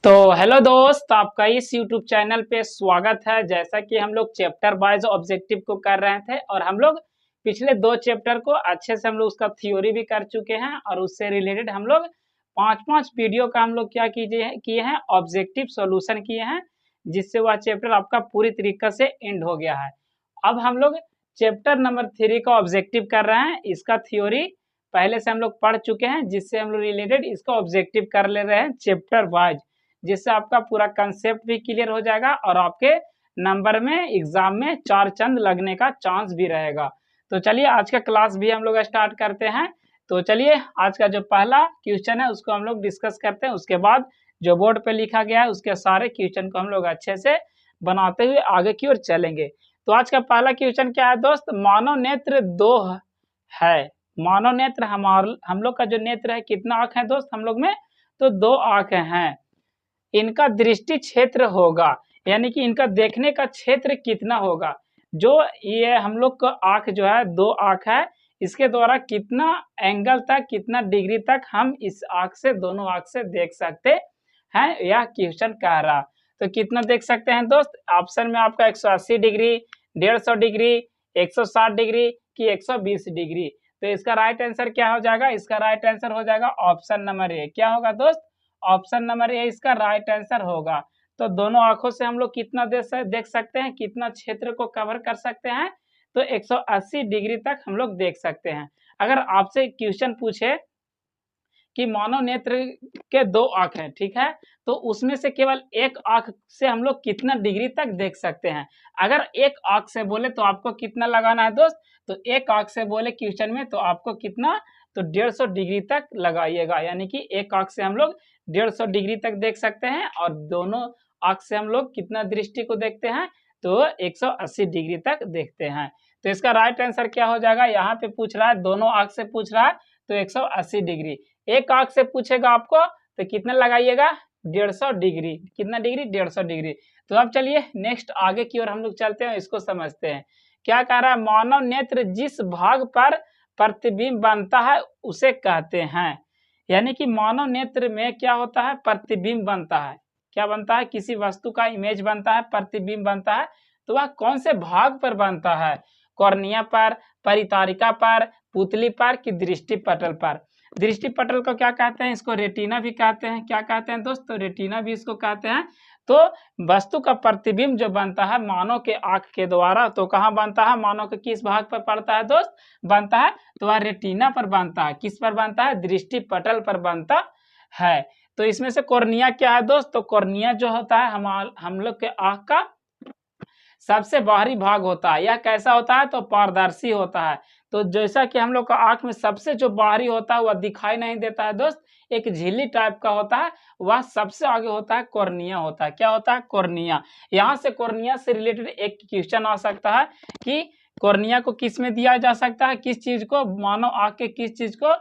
तो हेलो दोस्त, आपका इस YouTube चैनल पे स्वागत है। जैसा कि हम लोग चैप्टर वाइज ऑब्जेक्टिव को कर रहे थे और हम लोग पिछले 2 चैप्टर को अच्छे से हम लोग उसका थ्योरी भी कर चुके हैं और उससे रिलेटेड हम लोग 5-5 वीडियो का हम लोग क्या किए हैं ऑब्जेक्टिव सॉल्यूशन किए हैं, जिससे वह चैप्टर आपका पूरी तरीके से एंड हो गया है। अब हम लोग चैप्टर नंबर 3 का ऑब्जेक्टिव कर रहे हैं। इसका थ्योरी पहले से हम लोग पढ़ चुके हैं, जिससे हम लोग रिलेटेड इसका ऑब्जेक्टिव कर ले रहे हैं चैप्टर वाइज, जिससे आपका पूरा कंसेप्ट भी क्लियर हो जाएगा और आपके नंबर में एग्जाम में 4 चंद लगने का चांस भी रहेगा। तो चलिए आज का क्लास भी हम लोग स्टार्ट करते हैं। तो चलिए आज का जो पहला क्वेश्चन है उसको हम लोग डिस्कस करते हैं, उसके बाद जो बोर्ड पे लिखा गया है उसके सारे क्वेश्चन को हम लोग अच्छे से बनाते हुए आगे की ओर चलेंगे। तो आज का पहला क्वेश्चन क्या है दोस्त? मानव नेत्र 2 है। मानव नेत्र हम लोग का जो नेत्र है, कितना आंख है दोस्त हम लोग में? तो 2 आंख हैं। इनका दृष्टि क्षेत्र होगा, यानी कि इनका देखने का क्षेत्र कितना होगा। जो ये हम लोग का आंख जो है 2 आंख है, इसके द्वारा कितना एंगल तक, कितना डिग्री तक हम इस आंख से, दोनों आंख से देख सकते हैं, यह क्वेश्चन कह रहा। तो कितना देख सकते हैं दोस्त? ऑप्शन में आपका 180 डिग्री, 150 डिग्री, 160 डिग्री कि 120 डिग्री। तो इसका राइट आंसर क्या हो जाएगा? इसका राइट आंसर हो जाएगा ऑप्शन नंबर ए। क्या होगा दोस्त? ऑप्शन नंबर ए इसका राइट आंसर होगा। तो दोनों आंखों से हम लोग कितना देख सकते हैं, कितना क्षेत्र को कवर कर सकते हैं? तो 180 डिग्री तक हम लोग देख सकते हैं। अगर आपसे क्वेश्चन पूछे कि मानव नेत्र के 2 आंख हैं, ठीक है, तो उसमें से केवल एक आंख से हम लोग कितना डिग्री तक देख सकते हैं। अगर एक आंख से बोले तो आपको कितना लगाना है दोस्त? तो एक आंख से बोले क्वेश्चन में तो आपको कितना? तो 150 डिग्री तक लगाइएगा, यानी कि एक आंख से हम लोग 150 डिग्री तक देख सकते हैं और दोनों आंख से हम लोग कितना दृष्टि को देखते हैं? तो 180 डिग्री तक देखते हैं। तो इसका राइट आंसर क्या हो जाएगा? यहाँ पे पूछ रहा है, दोनों आंख से पूछ रहा है तो 180 डिग्री। एक आंख से पूछेगा आपको तो कितना लगाइएगा? 150 डिग्री। कितना डिग्री? 150 डिग्री। तो अब चलिए नेक्स्ट आगे की ओर हम लोग चलते हैं, इसको समझते हैं। क्या कह रहा है? मानव नेत्र जिस भाग पर प्रतिबिंब बनता है उसे कहते हैं। यानी कि मानव नेत्र में क्या होता है? प्रतिबिंब बनता है। क्या बनता है? किसी वस्तु का इमेज बनता है, प्रतिबिंब बनता है। तो वह कौन से भाग पर बनता है? कॉर्निया पर, परितारिका पर, पुतली पर कि दृष्टि पटल पर? दृष्टि पटल को क्या कहते हैं? इसको रेटिना भी कहते हैं। क्या कहते हैं दोस्त? तो रेटिना भी इसको कहते हैं। तो वस्तु का प्रतिबिंब जो बनता है मानव के आंख के द्वारा, तो कहाँ बनता है? मानव के किस भाग पर पड़ता है दोस्त? बनता है तो वह रेटिना पर बनता है। किस पर बनता है? दृष्टि पटल पर बनता है। तो इसमें से कॉर्निया क्या है दोस्त? तो कॉर्निया जो होता है हम लोग के आंख का सबसे बाहरी भाग होता है। यह कैसा होता है? तो पारदर्शी होता है। तो जैसा कि हम लोग का आंख में सबसे जो बाहरी होता है वह दिखाई नहीं देता है दोस्त, एक झिल्ली टाइप का होता है, वह सबसे आगे होता है कॉर्निया होता है। क्या होता है? कॉर्निया। यहाँ से कॉर्निया से रिलेटेड एक क्वेश्चन आ सकता है कि कॉर्निया को किस में दिया जा सकता है, किस चीज को, मानव आंख के किस चीज को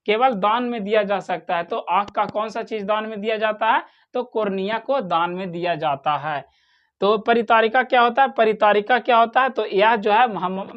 केवल दान में दिया जा सकता है। तो आंख का कौन सा चीज दान में दिया जाता है? तो कॉर्निया को दान में दिया जाता है। तो परितारिका क्या होता है? परितारिका क्या होता है? तो यह जो है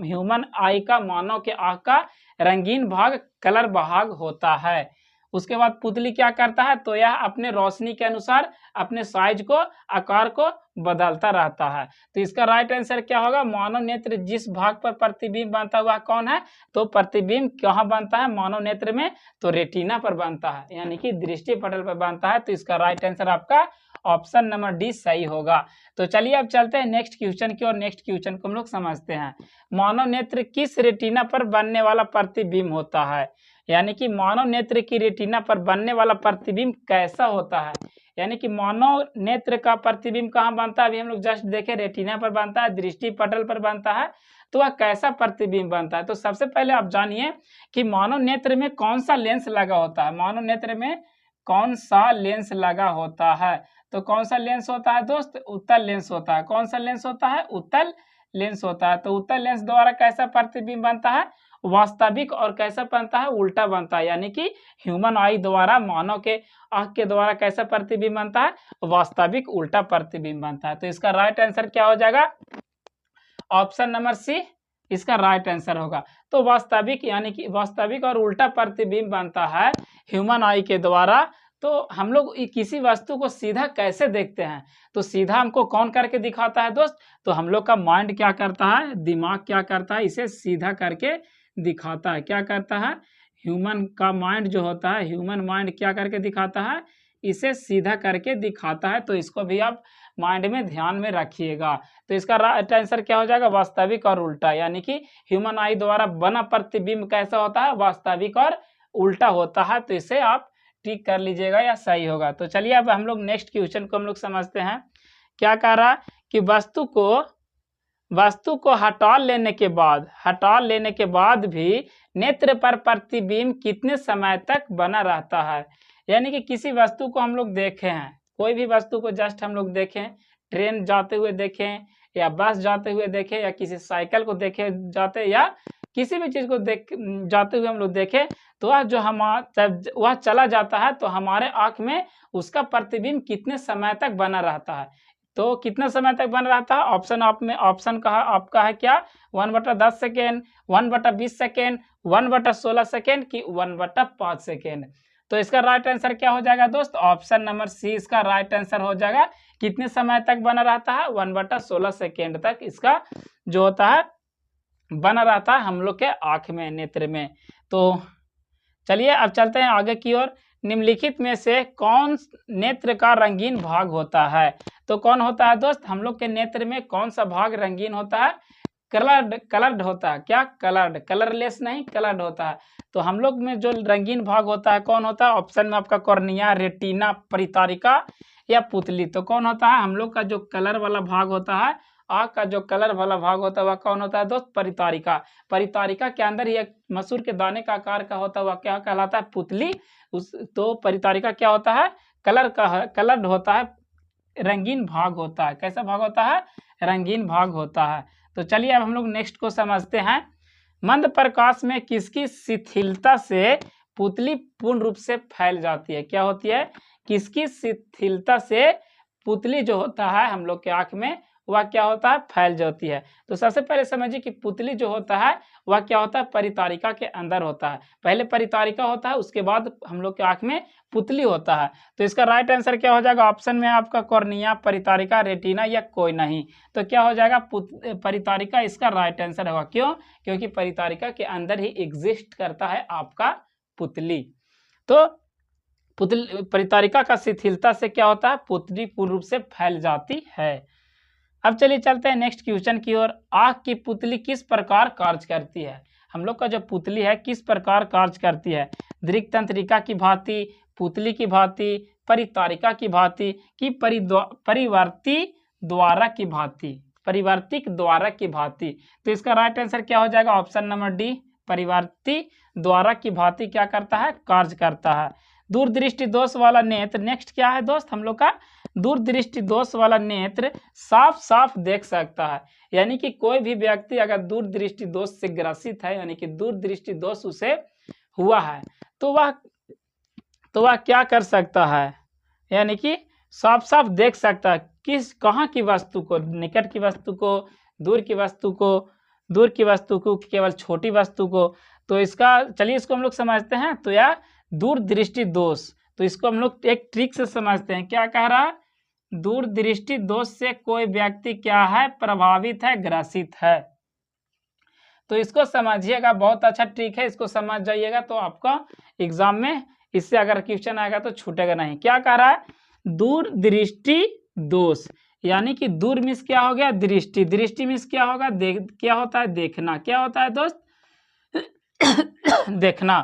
ह्यूमन आई का, मानव के आंख का रंगीन भाग, कलर भाग होता है। उसके बाद पुतली क्या करता है? तो यह अपने रोशनी के अनुसार अपने साइज को, आकार को बदलता रहता है। तो इसका राइट आंसर क्या होगा? मानव नेत्र जिस भाग पर प्रतिबिंब बनता हुआ कौन है? तो प्रतिबिंब कहाँ बनता है मानव नेत्र में? तो रेटिना पर बनता है, यानी कि दृष्टि पटल पर बनता है। तो इसका राइट आंसर आपका ऑप्शन नंबर डी सही होगा। तो चलिए अब चलते हैं नेक्स्ट क्वेश्चन की और नेक्स्ट क्वेश्चन को हम लोग समझते हैं। मानव नेत्र किस रेटिना पर बनने वाला प्रतिबिंब होता है? यानी कि मानव नेत्र की रेटिना पर बनने वाला प्रतिबिंब कैसा होता है? यानी कि मानव नेत्र का प्रतिबिंब कहाँ बनता है? अभी हम लोग जस्ट देखे रेटिना पर बनता है, दृष्टि पटल पर बनता है। तो वह कैसा प्रतिबिंब बनता है? तो सबसे पहले आप जानिए कि मानव नेत्र में कौन सा लेंस लगा होता है। मानव नेत्र में कौन सा लेंस लगा होता है? तो कौन सा लेंस होता है दोस्त? उत्तल लेंस होता है। कौन सा लेंस होता है? उत्तल लेंस होता है। तो उत्तल लेंस द्वारा कैसा प्रतिबिंब बनता है? वास्तविक। और कैसा बनता है? उल्टा बनता है। यानी कि ह्यूमन आई द्वारा, मानव के आंख के द्वारा कैसा प्रतिबिंब बनता है? वास्तविक उल्टा प्रतिबिंब बनता है। तो इसका राइट आंसर क्या हो जाएगा? ऑप्शन नंबर सी इसका राइट आंसर होगा। तो वास्तविक, यानी कि वास्तविक और उल्टा प्रतिबिंब बनता है ह्यूमन आई के द्वारा तो हम लोग किसी वस्तु को सीधा कैसे देखते हैं, तो सीधा हमको कौन करके दिखाता है दोस्त, तो हम लोग का माइंड क्या करता है, दिमाग क्या करता है, इसे सीधा करके दिखाता है। क्या करता है, ह्यूमन का माइंड जो होता है, ह्यूमन माइंड क्या करके दिखाता है, इसे सीधा करके दिखाता है। तो इसको भी आप माइंड में ध्यान में रखिएगा। तो इसका राइट आंसर क्या हो जाएगा, वास्तविक और उल्टा, यानी कि ह्यूमन आई द्वारा बना प्रतिबिंब कैसा होता है, वास्तविक और उल्टा होता है। तो इसे आप टिक कर लीजिएगा या सही होगा। तो चलिए अब हम लोग नेक्स्ट क्वेश्चन को हम लोग समझते हैं। क्या कह रहा है कि वस्तु को हटा लेने के बाद भी नेत्र पर प्रतिबिंब कितने समय तक बना रहता है। यानी कि किसी वस्तु को हम लोग देखे हैं, कोई भी वस्तु को जस्ट हम लोग देखें, ट्रेन जाते हुए देखें या बस जाते हुए देखें या किसी साइकिल को देखे जाते या किसी भी चीज को देख जाते हुए हम लोग देखें, तो वह जो वह चला जाता है तो हमारे आंख में उसका प्रतिबिंब कितने समय तक बना रहता है। तो कितने समय तक बना रहता है, ऑप्शन आपका है क्या, 1/10 सेकेंड, 1/20 सेकेंड, 1/16 सेकेंड की 1/5 सेकेंड। तो इसका राइट आंसर क्या हो जाएगा दोस्त, ऑप्शन नंबर सी इसका राइट आंसर हो जाएगा। कितने समय तक बना रहता है, 1/16 सेकेंड तक इसका जो होता है बना रहता है हम लोग के आंख में, नेत्र में। तो चलिए अब चलते हैं आगे की ओर। निम्नलिखित में से कौन नेत्र का रंगीन भाग होता है। तो कौन होता है दोस्त, हम लोग के नेत्र में कौन सा भाग रंगीन होता है, कलर्ड होता है। क्या, कलर्ड, कलरलेस नहीं, कलर्ड होता है। तो हम लोग में जो रंगीन भाग होता है कौन होता है, ऑप्शन में आपका कॉर्निया, रेटिना, परितारिका या पुतली। तो कौन होता है, हम लोग का जो कलर वाला भाग होता है, आँख का जो कलर वाला भाग होता है वह कौन होता है दोस्त, परितारिका। परितारिका के अंदर ही एक मसूर के दाने का आकार का होता है वह क्या कहलाता है, पुतली। तो परितारिका क्या होता है, कलर्ड होता है, रंगीन भाग होता है। कैसा भाग होता है, रंगीन भाग होता है। तो चलिए अब हम लोग नेक्स्ट को समझते हैं। मंद प्रकाश में किसकी शिथिलता से पुतली पूर्ण रूप से फैल जाती है। क्या होती है, किसकी शिथिलता से पुतली जो होता है हम लोग के आंख में वह क्या होता है, फैल जाती है। तो सबसे पहले समझिए कि पुतली जो होता है वह क्या होता है, परितारिका के अंदर होता है। पहले परितारिका होता है, उसके बाद हम लोग के आंख में पुतली होता है। तो इसका राइट आंसर क्या हो जाएगा, ऑप्शन में आपका कॉर्निया, परितारिका, रेटिना या कोई नहीं। तो क्या हो जाएगा, परितारिका इसका राइट आंसर होगा। क्यों, क्योंकि परितारिका के अंदर ही एग्जिस्ट करता है आपका पुतली। तो परितारिका का शिथिलता से क्या होता है, पुतली पूर्ण रूप से फैल जाती है। अब चलिए चलते हैं नेक्स्ट क्वेश्चन की ओर। आँख की पुतली किस प्रकार कार्य करती है। हम लोग का जो पुतली है किस प्रकार कार्य करती है, दृक् तंत्रिका की भांति, पुतली की भांति, परितारिका की भांति कि परिवर्ती द्वारा की भांति, परिवर्तिक द्वारा की भांति। तो इसका राइट आंसर क्या हो जाएगा, ऑप्शन नंबर डी, परिवर्ती द्वारा की भांति क्या करता है, कार्य करता है। दूरदृष्टि दोष वाला नेत्र, नेक्स्ट क्या है दोस्त हम लोग का, दूरदृष्टि दोष वाला नेत्र साफ साफ देख सकता है। यानी कि कोई भी व्यक्ति अगर दूरदृष्टि दोष से ग्रसित है, यानी कि दूरदृष्टि दोष उसे हुआ है, तो वह क्या कर सकता है, यानी कि साफ साफ देख सकता है कहाँ की वस्तु को, निकट की वस्तु को, दूर की वस्तु को, केवल छोटी वस्तु को। तो इसका चलिए इसको हम लोग समझते हैं। तो यह दूरदृष्टि दोष, तो इसको हम लोग एक ट्रिक से समझते हैं। क्या कह रहा है, दूरदृष्टि दोष से कोई व्यक्ति क्या है, प्रभावित है, ग्रसित है। तो इसको समझिएगा, बहुत अच्छा ट्रिक है, इसको समझ जाइएगा तो आपका एग्जाम में इससे अगर क्वेश्चन आएगा तो छूटेगा नहीं। क्या कह रहा है, दूरदृष्टि दोष, यानी कि दूर मीन्स क्या हो गया, दृष्टि, दृष्टि मीन्स क्या होगा, क्या होता है, देखना। क्या होता है दोस्त, देखना।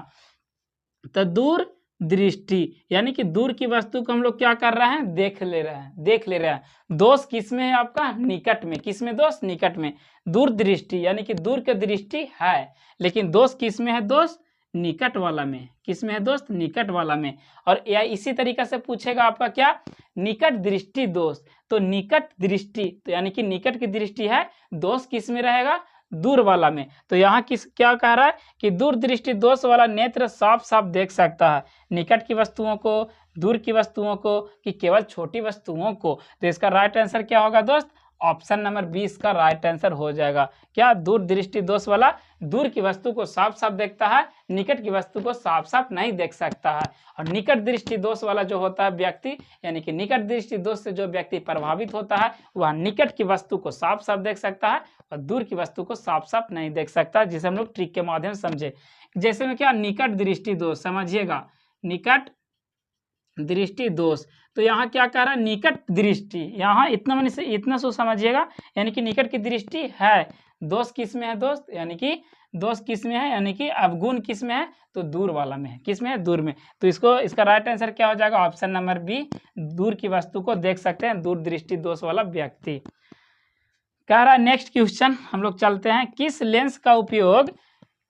तो दूर दृष्टि यानी कि दूर की वस्तु को हम लोग क्या कर रहे हैं, देख ले रहे हैं। दोष किस में है आपका, निकट में। किस में दोष, निकट में। दूर दृष्टि यानी कि दूर की दृष्टि है, लेकिन दोष किस में है, दोष निकट वाला में। किस में है दोस्त, निकट वाला में। और या इसी तरीके से पूछेगा आपका क्या, निकट दृष्टि दोष। तो निकट दृष्टि तो यानी कि निकट की दृष्टि है, दोष किस में रहेगा, दूर वाला में। तो यहाँ क्या कह रहा है कि दूर दृष्टि दोष वाला नेत्र साफ साफ देख सकता है निकट की वस्तुओं को, दूर की वस्तुओं को कि केवल छोटी वस्तुओं को। तो इसका राइट आंसर क्या होगा दोस्त, ऑप्शन नंबर 20 का राइट आंसर हो जाएगा। क्या? दूर दृष्टि दोष वाला दूर की वस्तु को साफ साफ देखता है, निकट की वस्तु को साफ साफ नहीं देख सकता है। और निकट दृष्टि दोष वाला जो होता है व्यक्ति, यानी कि निकट दृष्टि दोष से जो व्यक्ति प्रभावित होता है वह निकट की वस्तु को साफ साफ देख सकता है और दूर की वस्तु को साफ साफ नहीं देख सकता, जिसे हम लोग ट्रिक के माध्यम से समझे। जैसे में क्या? निकट दृष्टि दोष, समझिएगा, निकट दृष्टि दोष। तो यहाँ क्या कह रहा है? निकट दृष्टि, यहाँ इतना मैंने से इतना सो समझिएगा, यानी कि निकट की दृष्टि है, दोष किस में है दोस्त? यानी कि दोष किस में है, यानी कि अवगुण किस में है? तो दूर वाला में है। किस में है? दूर में। तो इसका राइट आंसर क्या हो जाएगा? ऑप्शन नंबर बी, दूर की वस्तु को देख सकते हैं दूर दृष्टि दोष वाला व्यक्ति। कह रहा है नेक्स्ट क्वेश्चन हम लोग चलते हैं, किस लेंस का उपयोग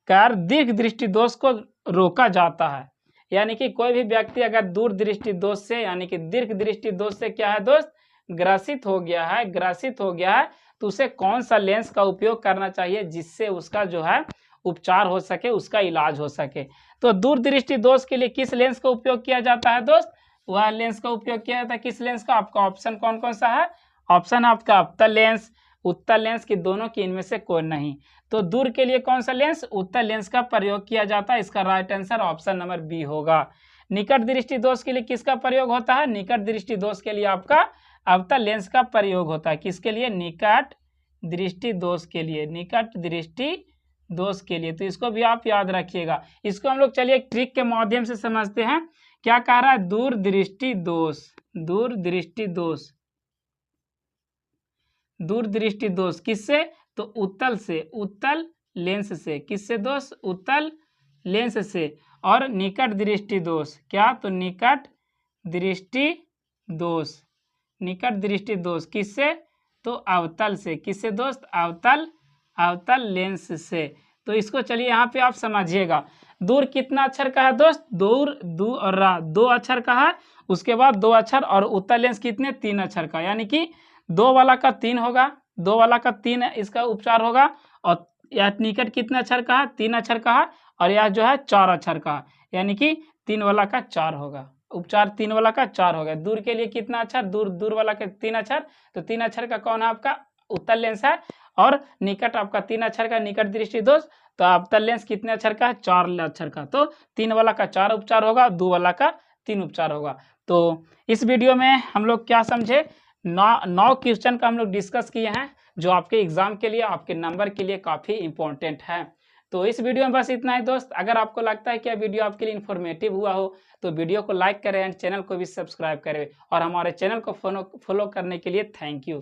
कर दीर्घ दृष्टि दोष को रोका जाता है? यानी कि कोई भी व्यक्ति अगर दूर दृष्टि दोष से, यानी कि दीर्घ दृष्टि दोष से क्या है दोस्त? ग्रसित हो गया है, तो उसे कौन सा लेंस का उपयोग करना चाहिए जिससे उसका जो है उपचार हो सके, उसका इलाज हो सके? तो दूर दृष्टि दोष के लिए किस लेंस का उपयोग किया जाता है दोस्त? वह लेंस का उपयोग किया जाता है। किस लेंस का? आपका ऑप्शन कौन कौन सा है? ऑप्शन है आपका अवतल लेंस, उत्तल लेंस की दोनों की इनमें से कोई नहीं। तो दूर के लिए कौन सा लेंस? उत्तल लेंस का प्रयोग किया जाता है। इसका right answer option number B होगा। निकट दृष्टि दोष के लिए किसका प्रयोग होता है? निकट दृष्टि दोष के लिए आपका अवतल लेंस का प्रयोग होता है। किसके लिए? निकट दृष्टि दोष के लिए, निकट दृष्टि दोष के लिए। तो इसको भी आप याद रखिएगा। इसको हम लोग चलिए एक ट्रिक के माध्यम से समझते हैं। क्या कह रहा है? दूर दृष्टि दोष, दूर दृष्टि दोष, दूर दृष्टि दोष किससे? तो उत्तल से, उत्तल लेंस से। किससे दोष? उत्तल लेंस से। और निकट दृष्टि दोष क्या? तो निकट दृष्टि दोष, निकट दृष्टि दोष किससे? तो अवतल से। किससे दोस्त? अवतल लेंस से। तो इसको चलिए यहाँ पे आप समझिएगा। दूर कितना अक्षर का है दोस्त? दूर, दू और रा, 2 अक्षर का है। उसके बाद 2 अक्षर, और उत्तल लेंस कितने? 3 अक्षर का, यानी कि 2 वाला का 3 होगा, 2 वाला का 3 इसका उपचार होगा। और यह निकट कितने अक्षर का है? 3 अक्षर का है। और यह जो है 4 अक्षर का है, यानी कि 3 वाला का 4 होगा, उपचार 3 वाला का 4 हो गया। दूर के लिए कितना अक्षर? दूर वाला का 3 अक्षर। तो 3 अक्षर का कौन है? आपका उत्तल लेंस है। और निकट आपका 3 अक्षर का निकट दृष्टि दोष। तो अवतल लेंस कितने अक्षर का है? 4 अक्षर का। तो 3 वाला का 4 उपचार होगा, 2 वाला का 3 उपचार होगा। तो इस वीडियो में हम लोग क्या समझे? 9 क्वेश्चन का हम लोग डिस्कस किए हैं, जो आपके एग्जाम के लिए, आपके नंबर के लिए काफ़ी इंपॉर्टेंट है। तो इस वीडियो में बस इतना ही दोस्त। अगर आपको लगता है कि यह वीडियो आपके लिए इन्फॉर्मेटिव हुआ हो तो वीडियो को लाइक करें एंड चैनल को भी सब्सक्राइब करें। और हमारे चैनल को फॉलो करने के लिए थैंक यू।